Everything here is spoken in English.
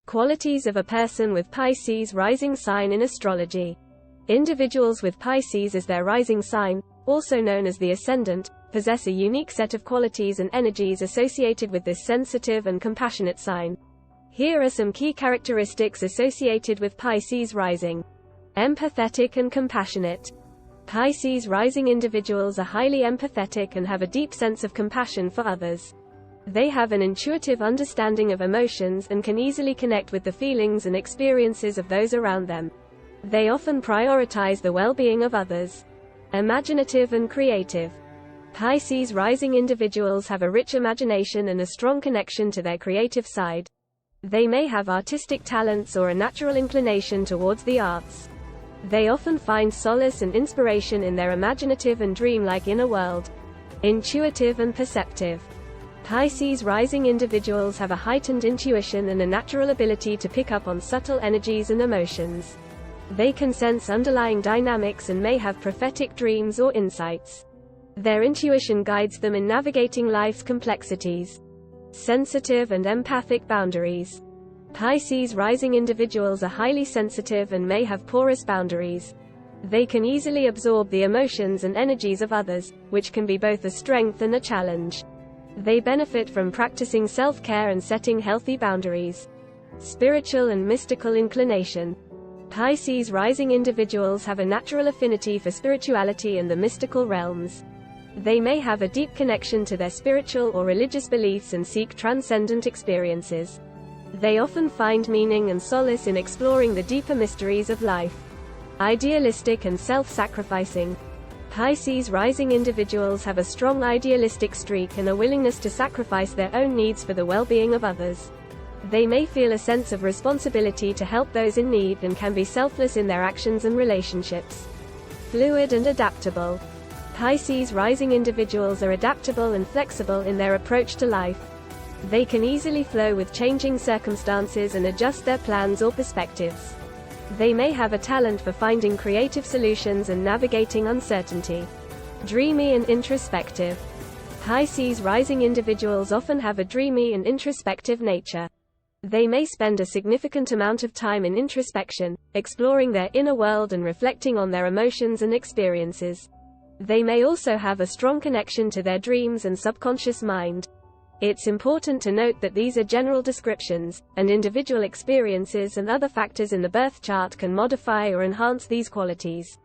Qualities of a person with Pisces rising sign in astrology. Individuals with Pisces as their rising sign, also known as the ascendant, possess a unique set of qualities and energies associated with this sensitive and compassionate sign. Here are some key characteristics associated with Pisces rising. Empathetic and compassionate. Pisces rising individuals are highly empathetic and have a deep sense of compassion for others. They have an intuitive understanding of emotions and can easily connect with the feelings and experiences of those around them. They often prioritize the well-being of others. Imaginative and creative. Pisces rising individuals have a rich imagination and a strong connection to their creative side. They may have artistic talents or a natural inclination towards the arts. They often find solace and inspiration in their imaginative and dreamlike inner world. Intuitive and perceptive. Pisces rising individuals have a heightened intuition and a natural ability to pick up on subtle energies and emotions. They can sense underlying dynamics and may have prophetic dreams or insights. Their intuition guides them in navigating life's complexities. Sensitive and empathic boundaries. Pisces rising individuals are highly sensitive and may have porous boundaries. They can easily absorb the emotions and energies of others, which can be both a strength and a challenge. They benefit from practicing self-care and setting healthy boundaries. Spiritual and mystical inclination. Pisces rising individuals have a natural affinity for spirituality and the mystical realms. They may have a deep connection to their spiritual or religious beliefs and seek transcendent experiences. They often find meaning and solace in exploring the deeper mysteries of life. Idealistic and self-sacrificing. Pisces rising individuals have a strong idealistic streak and a willingness to sacrifice their own needs for the well-being of others. They may feel a sense of responsibility to help those in need and can be selfless in their actions and relationships. Fluid and adaptable. Pisces rising individuals are adaptable and flexible in their approach to life. They can easily flow with changing circumstances and adjust their plans or perspectives. They may have a talent for finding creative solutions and navigating uncertainty. Dreamy and introspective. Pisces rising individuals often have a dreamy and introspective nature. They may spend a significant amount of time in introspection, exploring their inner world and reflecting on their emotions and experiences. They may also have a strong connection to their dreams and subconscious mind. It's important to note that these are general descriptions, and individual experiences and other factors in the birth chart can modify or enhance these qualities.